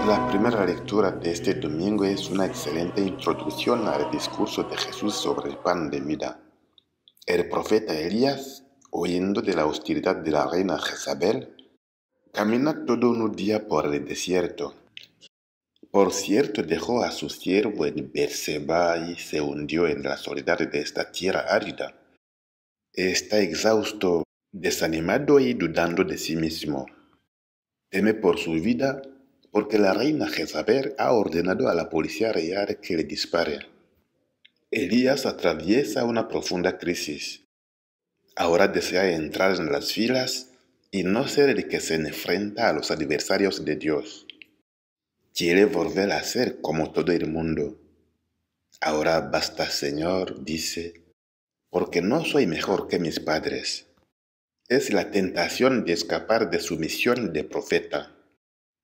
La primera lectura de este domingo es una excelente introducción al discurso de Jesús sobre el pan de vida. El profeta Elías, oyendo de la hostilidad de la reina Jezabel, camina todo un día por el desierto. Por cierto, dejó a su siervo en Berseba y se hundió en la soledad de esta tierra árida. Está exhausto, desanimado y dudando de sí mismo. Teme por su vida porque la reina Jezabel ha ordenado a la policía real que le dispare. Elías atraviesa una profunda crisis. Ahora desea entrar en las filas y no ser el que se enfrenta a los adversarios de Dios. Quiere volver a ser como todo el mundo. Ahora basta, Señor, dice, porque no soy mejor que mis padres. Es la tentación de escapar de su misión de profeta.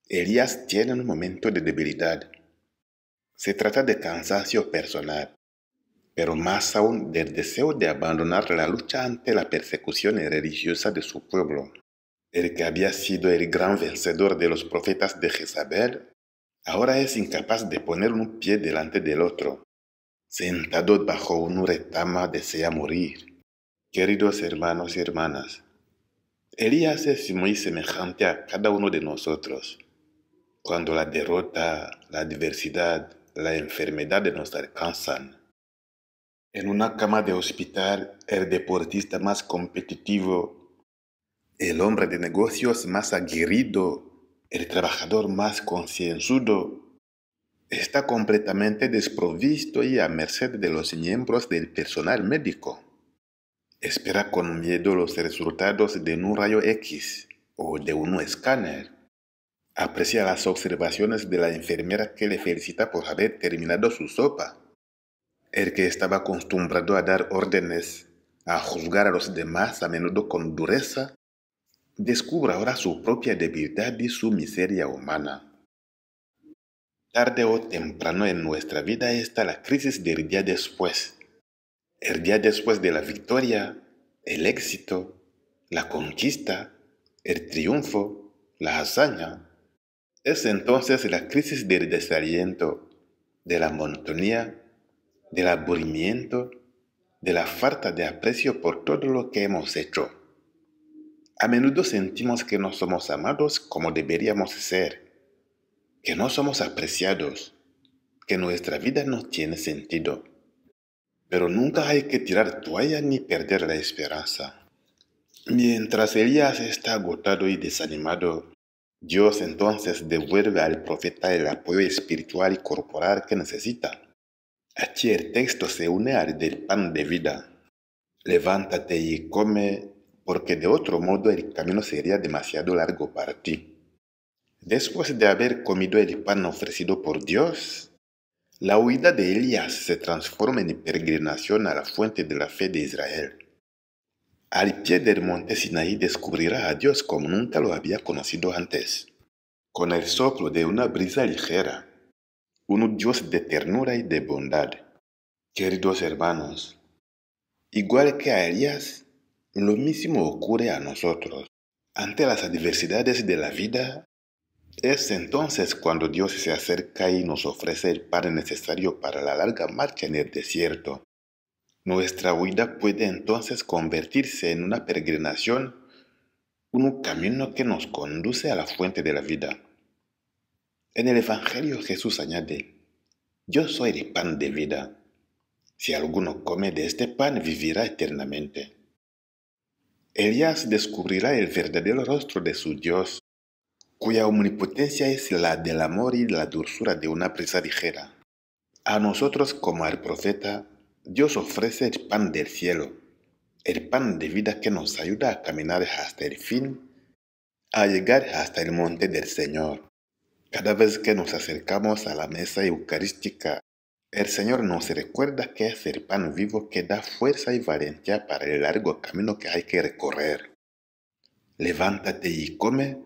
Elías tiene un momento de debilidad. Se trata de cansancio personal, pero más aún del deseo de abandonar la lucha ante la persecución religiosa de su pueblo. El que había sido el gran vencedor de los profetas de Jezabel, ahora es incapaz de poner un pie delante del otro. Sentado bajo un retama desea morir. Queridos hermanos y hermanas, Elías es muy semejante a cada uno de nosotros. Cuando la derrota, la adversidad, la enfermedad nos alcanzan. En una cama de hospital, el deportista más competitivo, el hombre de negocios más aguerrido, el trabajador más concienzudo, está completamente desprovisto y a merced de los miembros del personal médico. Espera con miedo los resultados de un rayo X o de un escáner. Aprecia las observaciones de la enfermera que le felicita por haber terminado su sopa. El que estaba acostumbrado a dar órdenes, a juzgar a los demás a menudo con dureza, descubre ahora su propia debilidad y su miseria humana. Tarde o temprano en nuestra vida está la crisis del día después. El día después de la victoria, el éxito, la conquista, el triunfo, la hazaña. Es entonces la crisis del desaliento, de la monotonía, del aburrimiento, de la falta de aprecio por todo lo que hemos hecho. A menudo sentimos que no somos amados como deberíamos ser, que no somos apreciados, que nuestra vida no tiene sentido. Pero nunca hay que tirar toalla ni perder la esperanza. Mientras Elías está agotado y desanimado, Dios entonces devuelve al profeta el apoyo espiritual y corporal que necesita. Aquí el texto se une al del pan de vida. Levántate y come, porque de otro modo el camino sería demasiado largo para ti. Después de haber comido el pan ofrecido por Dios, la huida de Elías se transforma en peregrinación a la fuente de la fe de Israel. Al pie del monte Sinaí descubrirá a Dios como nunca lo había conocido antes, con el soplo de una brisa ligera, un Dios de ternura y de bondad. Queridos hermanos, igual que a Elías, lo mismo ocurre a nosotros. Ante las adversidades de la vida, es entonces cuando Dios se acerca y nos ofrece el pan necesario para la larga marcha en el desierto. Nuestra huida puede entonces convertirse en una peregrinación, un camino que nos conduce a la fuente de la vida. En el Evangelio Jesús añade, yo soy el pan de vida. Si alguno come de este pan, vivirá eternamente. Elías descubrirá el verdadero rostro de su Dios, cuya omnipotencia es la del amor y la dulzura de una brisa ligera. A nosotros, como al profeta, Dios ofrece el pan del cielo, el pan de vida que nos ayuda a caminar hasta el fin, a llegar hasta el monte del Señor. Cada vez que nos acercamos a la mesa eucarística, el Señor nos recuerda que es el pan vivo que da fuerza y valentía para el largo camino que hay que recorrer. Levántate y come,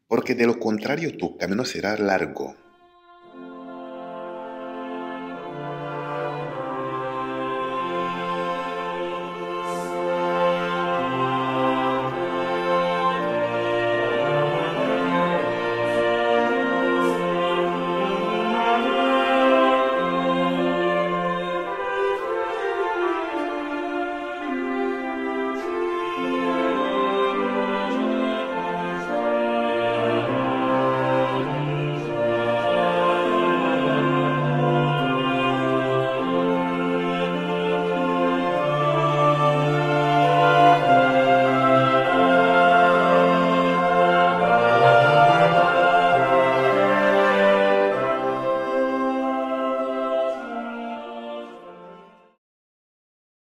porque de lo contrario tu camino será largo.